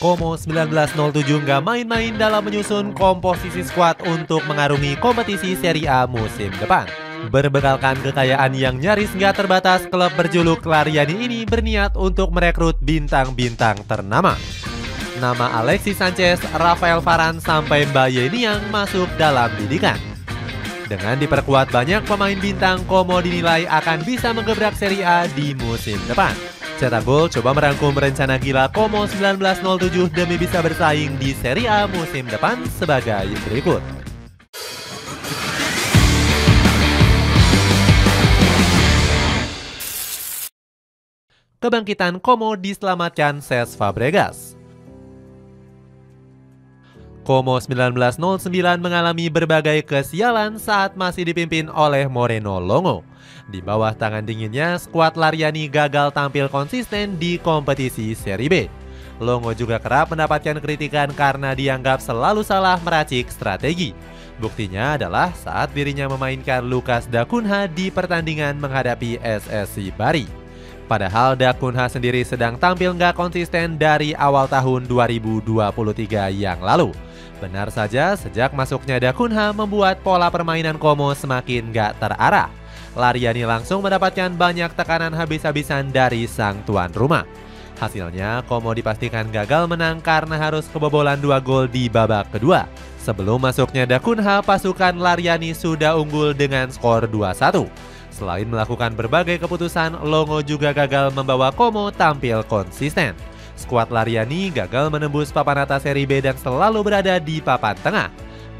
Como 1907 nggak main-main dalam menyusun komposisi skuad untuk mengarungi kompetisi Serie A musim depan. Berbekalkan kekayaan yang nyaris nggak terbatas, klub berjuluk Lariani ini berniat untuk merekrut bintang-bintang ternama. Nama Alexis Sanchez, Rafael Varane, sampai Mbaye Niang masuk dalam bidikan. Dengan diperkuat banyak pemain bintang, Como dinilai akan bisa menggebrak Serie A di musim depan. Cetak Gol coba merangkum rencana gila Como 1907 demi bisa bersaing di Serie A musim depan sebagai berikut. Kebangkitan Como diselamatkan Cesc Fabregas. Como 1909 mengalami berbagai kesialan saat masih dipimpin oleh Moreno Longo. Di bawah tangan dinginnya, skuad Lariani gagal tampil konsisten di kompetisi Serie B. Longo juga kerap mendapatkan kritikan karena dianggap selalu salah meracik strategi. Buktinya adalah saat dirinya memainkan Lucas Da Cunha di pertandingan menghadapi SSC Bari. Padahal Da Cunha sendiri sedang tampil nggak konsisten dari awal tahun 2023 yang lalu. Benar saja, sejak masuknya Da Cunha membuat pola permainan Como semakin nggak terarah. Lariani langsung mendapatkan banyak tekanan habis-habisan dari sang tuan rumah. Hasilnya, Como dipastikan gagal menang karena harus kebobolan 2 gol di babak kedua. Sebelum masuknya Da Cunha, pasukan Lariani sudah unggul dengan skor 2-1. Selain melakukan berbagai keputusan, Longo juga gagal membawa Como tampil konsisten. Skuad Lariani gagal menembus papan atas Serie B dan selalu berada di papan tengah.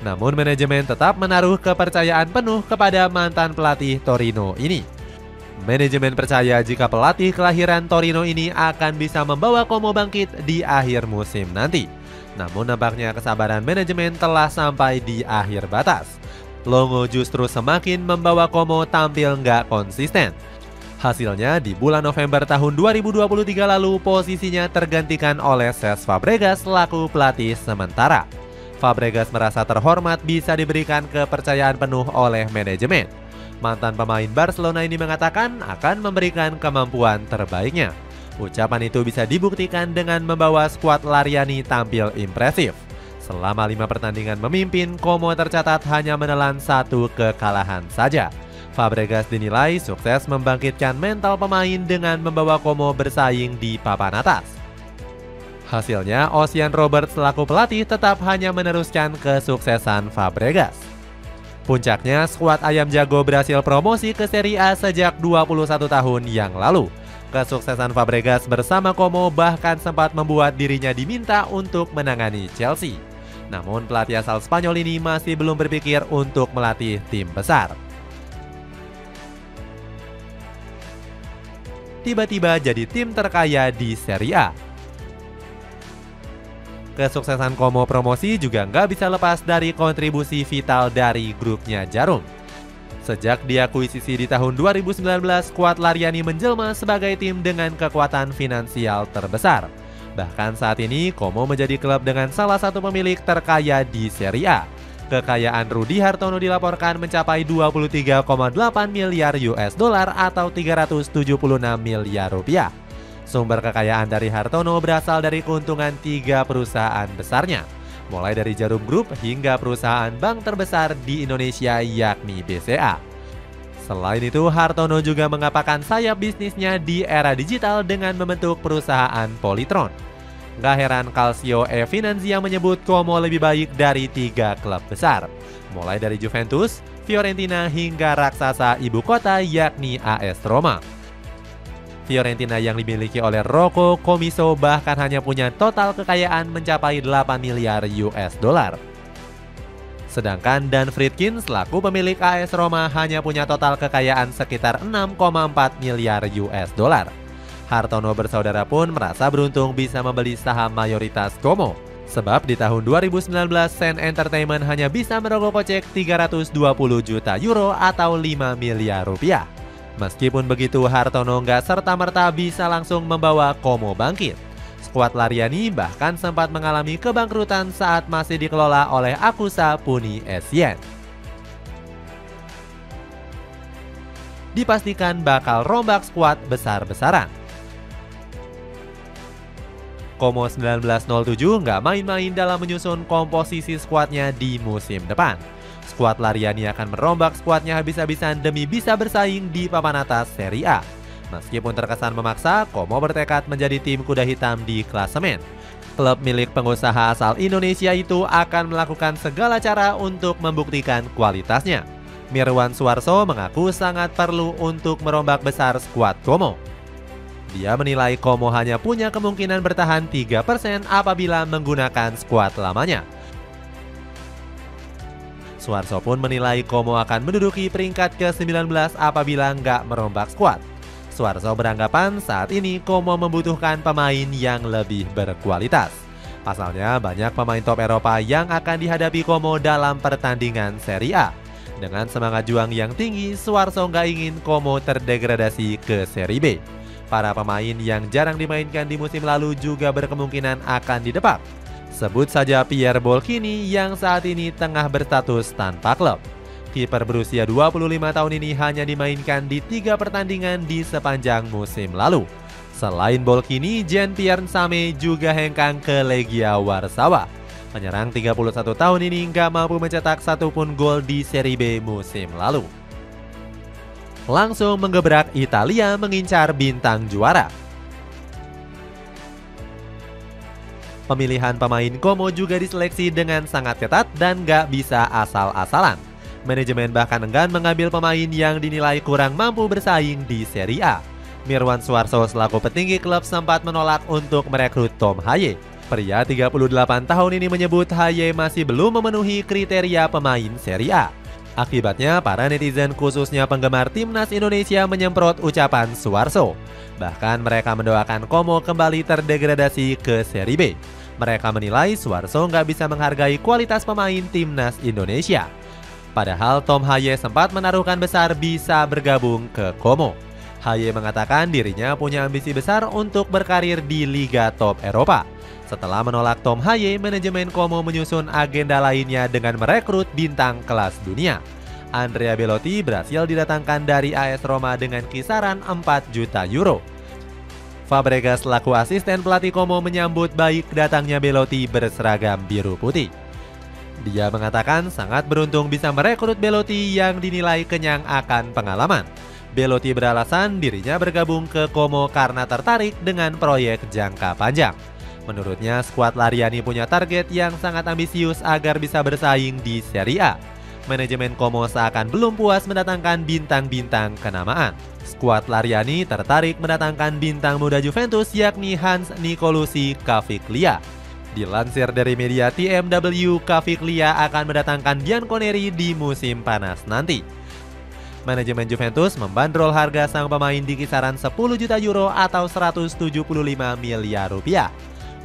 Namun manajemen tetap menaruh kepercayaan penuh kepada mantan pelatih Torino ini. Manajemen percaya jika pelatih kelahiran Torino ini akan bisa membawa Como bangkit di akhir musim nanti. Namun nampaknya kesabaran manajemen telah sampai di akhir batas. Longo justru semakin membawa Como tampil nggak konsisten. Hasilnya di bulan November tahun 2023 lalu posisinya tergantikan oleh Cesc Fabregas selaku pelatih sementara. Fabregas merasa terhormat bisa diberikan kepercayaan penuh oleh manajemen. Mantan pemain Barcelona ini mengatakan akan memberikan kemampuan terbaiknya. Ucapan itu bisa dibuktikan dengan membawa skuad Lariani tampil impresif. Selama 5 pertandingan memimpin, Como tercatat hanya menelan 1 kekalahan saja. Fabregas dinilai sukses membangkitkan mental pemain dengan membawa Como bersaing di papan atas. Hasilnya, Ocean Roberts selaku pelatih tetap hanya meneruskan kesuksesan Fabregas. Puncaknya, skuad Ayam Jago berhasil promosi ke Serie A sejak 21 tahun yang lalu. Kesuksesan Fabregas bersama Como bahkan sempat membuat dirinya diminta untuk menangani Chelsea. Namun pelatih asal Spanyol ini masih belum berpikir untuk melatih tim besar. Tiba-tiba jadi tim terkaya di Serie A. Kesuksesan Como promosi juga nggak bisa lepas dari kontribusi vital dari grupnya Djarum. Sejak diakuisisi di tahun 2019, skuad Lariani menjelma sebagai tim dengan kekuatan finansial terbesar. Bahkan saat ini, Como menjadi klub dengan salah satu pemilik terkaya di Serie A. Kekayaan Rudi Hartono dilaporkan mencapai 23,8 miliar US dollar atau 376 miliar rupiah. Sumber kekayaan dari Hartono berasal dari keuntungan 3 perusahaan besarnya, mulai dari Djarum Group hingga perusahaan bank terbesar di Indonesia yakni BCA. Selain itu, Hartono juga mengapakan sayap bisnisnya di era digital dengan membentuk perusahaan Polytron. Gak heran Calcio e Finanzia menyebut Como lebih baik dari 3 klub besar, mulai dari Juventus, Fiorentina hingga raksasa ibu kota yakni AS Roma. Fiorentina yang dimiliki oleh Rocco Commisso bahkan hanya punya total kekayaan mencapai 8 miliar US dollar. Sedangkan Dan Friedkin selaku pemilik AS Roma hanya punya total kekayaan sekitar 6,4 miliar US dollar. Hartono bersaudara pun merasa beruntung bisa membeli saham mayoritas Como. Sebab di tahun 2019 Sen Entertainment hanya bisa merogoh kocek 320 juta euro atau 5 miliar rupiah. Meskipun begitu, Hartono nggak serta-merta bisa langsung membawa Como bangkit. Skuad Lariani bahkan sempat mengalami kebangkrutan saat masih dikelola oleh Akusa Puni Essien. Dipastikan bakal rombak skuad besar-besaran. Como 1907 nggak main-main dalam menyusun komposisi skuadnya di musim depan. Skuad Lariani akan merombak skuadnya habis-habisan demi bisa bersaing di papan atas Serie A. Meskipun terkesan memaksa, Como bertekad menjadi tim kuda hitam di klasemen. Klub milik pengusaha asal Indonesia itu akan melakukan segala cara untuk membuktikan kualitasnya. Mirwan Suarso mengaku sangat perlu untuk merombak besar skuad Como. Dia menilai Como hanya punya kemungkinan bertahan 3% apabila menggunakan skuad lamanya. Suarso pun menilai Como akan menduduki peringkat ke-19 apabila nggak merombak skuad. Suarso beranggapan saat ini Como membutuhkan pemain yang lebih berkualitas. Pasalnya banyak pemain top Eropa yang akan dihadapi Como dalam pertandingan Serie A. Dengan semangat juang yang tinggi, Suarso nggak ingin Como terdegradasi ke Serie B. Para pemain yang jarang dimainkan di musim lalu juga berkemungkinan akan didepak. Sebut saja Pierre Bolkini yang saat ini tengah berstatus tanpa klub. Kiper berusia 25 tahun ini hanya dimainkan di 3 pertandingan di sepanjang musim lalu. Selain Bolkini, Jean-Pierre Nsame juga hengkang ke Legia Warsawa. Penyerang 31 tahun ini nggak mampu mencetak satupun gol di Serie B musim lalu. Langsung menggebrak Italia mengincar bintang juara. Pemilihan pemain Como juga diseleksi dengan sangat ketat dan gak bisa asal-asalan. Manajemen bahkan enggan mengambil pemain yang dinilai kurang mampu bersaing di Serie A. Mirwan Suarso selaku petinggi klub sempat menolak untuk merekrut Tom Haye. Pria 38 tahun ini menyebut Haye masih belum memenuhi kriteria pemain Serie A. Akibatnya, para netizen khususnya penggemar timnas Indonesia menyemprot ucapan Suarso. Bahkan mereka mendoakan Como kembali terdegradasi ke Serie B. Mereka menilai Suarso nggak bisa menghargai kualitas pemain timnas Indonesia. Padahal Tom Haye sempat menaruhkan besar bisa bergabung ke Como. Haye mengatakan dirinya punya ambisi besar untuk berkarir di Liga Top Eropa. Setelah menolak Tom Haye, manajemen Como menyusun agenda lainnya dengan merekrut bintang kelas dunia. Andrea Belotti berhasil didatangkan dari AS Roma dengan kisaran 4 juta euro. Fabregas selaku asisten pelatih Como menyambut baik datangnya Belotti berseragam biru putih. Dia mengatakan sangat beruntung bisa merekrut Belotti yang dinilai kenyang akan pengalaman. Belotti beralasan dirinya bergabung ke Como karena tertarik dengan proyek jangka panjang. Menurutnya, skuad Lariani punya target yang sangat ambisius agar bisa bersaing di Serie A. Manajemen Como seakan belum puas mendatangkan bintang-bintang kenamaan. Skuad Lariani tertarik mendatangkan bintang muda Juventus yakni Hans Nicolucci Caviglia. Dilansir dari media TMW, Caviglia akan mendatangkan Bianconeri di musim panas nanti. Manajemen Juventus membandrol harga sang pemain di kisaran 10 juta euro atau 175 miliar rupiah.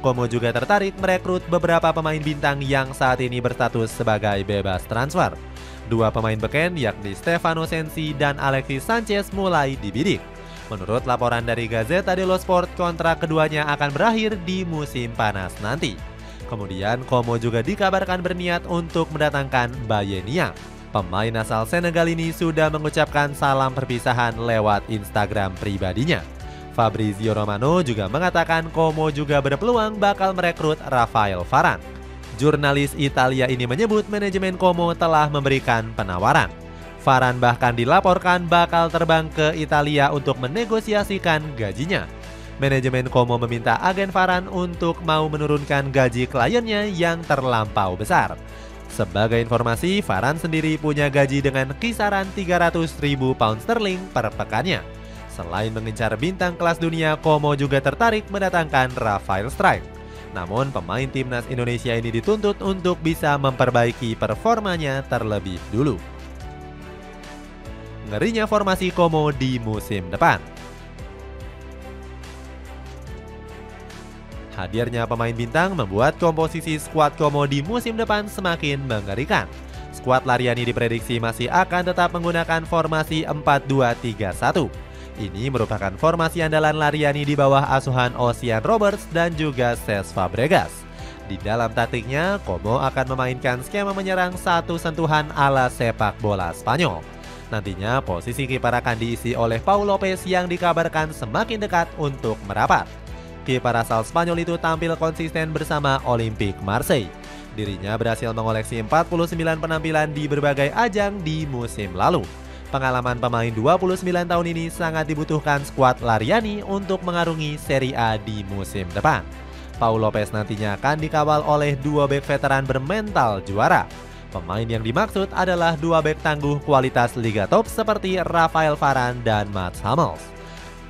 Como juga tertarik merekrut beberapa pemain bintang yang saat ini berstatus sebagai bebas transfer. 2 pemain beken yakni Stefano Sensi dan Alexis Sanchez mulai dibidik. Menurut laporan dari Gazzetta dello Sport, kontrak keduanya akan berakhir di musim panas nanti. Kemudian Como juga dikabarkan berniat untuk mendatangkan Baye Niang. Pemain asal Senegal ini sudah mengucapkan salam perpisahan lewat Instagram pribadinya. Fabrizio Romano juga mengatakan Como juga berpeluang bakal merekrut Rafael Varane. Jurnalis Italia ini menyebut manajemen Como telah memberikan penawaran. Varane bahkan dilaporkan bakal terbang ke Italia untuk menegosiasikan gajinya. Manajemen Como meminta agen Varane untuk mau menurunkan gaji kliennya yang terlampau besar. Sebagai informasi, Varane sendiri punya gaji dengan kisaran 300.000 pound sterling per pekannya. Selain mengincar bintang kelas dunia, Como juga tertarik mendatangkan Rafael Struijk. Namun pemain timnas Indonesia ini dituntut untuk bisa memperbaiki performanya terlebih dulu. Ngerinya formasi Como di musim depan. Hadirnya pemain bintang membuat komposisi skuad Como di musim depan semakin mengerikan. Skuad Lariani diprediksi masih akan tetap menggunakan formasi 4-2-3-1. Ini merupakan formasi andalan Lariani di bawah asuhan Ocean Roberts dan juga Cesc Fabregas. Di dalam taktiknya, Como akan memainkan skema menyerang satu sentuhan ala sepak bola Spanyol. Nantinya posisi kiper akan diisi oleh Pau Lopez yang dikabarkan semakin dekat untuk merapat. kiper asal Spanyol itu tampil konsisten bersama Olympique Marseille. Dirinya berhasil mengoleksi 49 penampilan di berbagai ajang di musim lalu. Pengalaman pemain 29 tahun ini sangat dibutuhkan skuad Lariani untuk mengarungi Serie A di musim depan. Pau Lopez nantinya akan dikawal oleh dua bek veteran bermental juara. Pemain yang dimaksud adalah dua bek tangguh kualitas Liga top seperti Rafael Varane dan Mats Hummels.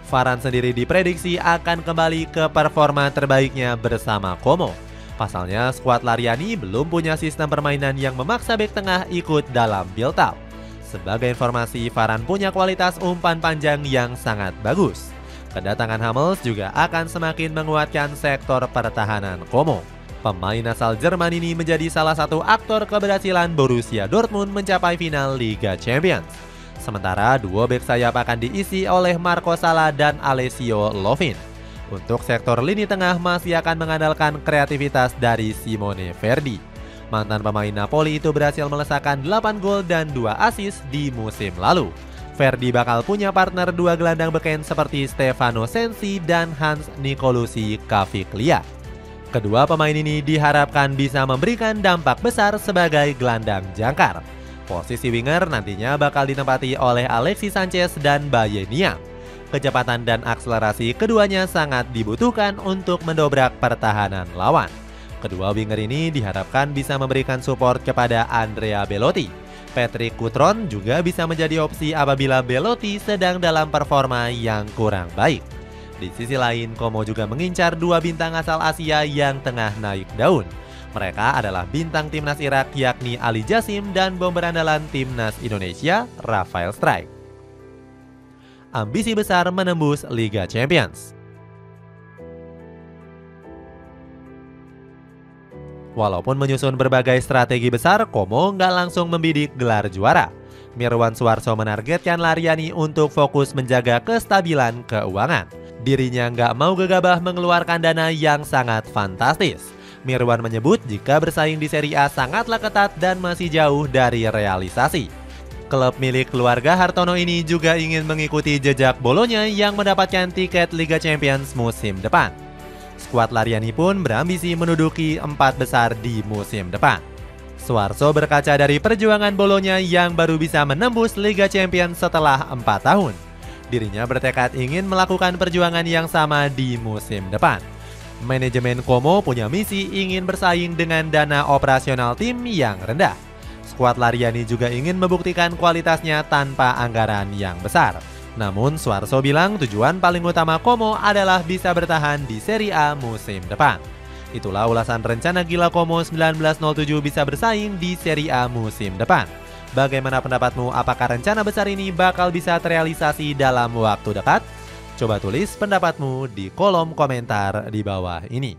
Varane sendiri diprediksi akan kembali ke performa terbaiknya bersama Como. Pasalnya, skuad Lariani belum punya sistem permainan yang memaksa bek tengah ikut dalam build-up. Sebagai informasi, Varane punya kualitas umpan panjang yang sangat bagus. Kedatangan Hummels juga akan semakin menguatkan sektor pertahanan Como. Pemain asal Jerman ini menjadi salah satu aktor keberhasilan Borussia Dortmund mencapai final Liga Champions. Sementara dua bek sayap akan diisi oleh Marco Salah dan Alessio Lovin. Untuk sektor lini tengah masih akan mengandalkan kreativitas dari Simone Verdi. Mantan pemain Napoli itu berhasil melesakkan 8 gol dan 2 assist di musim lalu. Verdi bakal punya partner dua gelandang beken seperti Stefano Sensi dan Hans Nicolosi Caviglia. Kedua pemain ini diharapkan bisa memberikan dampak besar sebagai gelandang jangkar. Posisi winger nantinya bakal ditempati oleh Alexis Sanchez dan Bayern Niang. Kecepatan dan akselerasi keduanya sangat dibutuhkan untuk mendobrak pertahanan lawan. Kedua winger ini diharapkan bisa memberikan support kepada Andrea Belotti. Patrick Cutrone juga bisa menjadi opsi apabila Belotti sedang dalam performa yang kurang baik. Di sisi lain, Como juga mengincar dua bintang asal Asia yang tengah naik daun. Mereka adalah bintang timnas Irak yakni Ali Jassim dan bomber andalan timnas Indonesia, Rafael Strijk. Ambisi besar menembus Liga Champions. Walaupun menyusun berbagai strategi besar, Como nggak langsung membidik gelar juara. Mirwan Suarso menargetkan Lariani untuk fokus menjaga kestabilan keuangan. Dirinya nggak mau gegabah mengeluarkan dana yang sangat fantastis. Mirwan menyebut jika bersaing di Serie A sangatlah ketat dan masih jauh dari realisasi. Klub milik keluarga Hartono ini juga ingin mengikuti jejak Bolonya yang mendapatkan tiket Liga Champions musim depan. Skuad Lariani pun berambisi menduduki 4 besar di musim depan. Suarso berkaca dari perjuangan Bolonya yang baru bisa menembus Liga Champions setelah 4 tahun. Dirinya bertekad ingin melakukan perjuangan yang sama di musim depan. Manajemen Como punya misi ingin bersaing dengan dana operasional tim yang rendah. Skuad Lariani juga ingin membuktikan kualitasnya tanpa anggaran yang besar. Namun Suarso bilang tujuan paling utama Como adalah bisa bertahan di Serie A musim depan. Itulah ulasan rencana gila Como 1907 bisa bersaing di Serie A musim depan. Bagaimana pendapatmu? Apakah rencana besar ini bakal bisa terrealisasi dalam waktu dekat? Coba tulis pendapatmu di kolom komentar di bawah ini.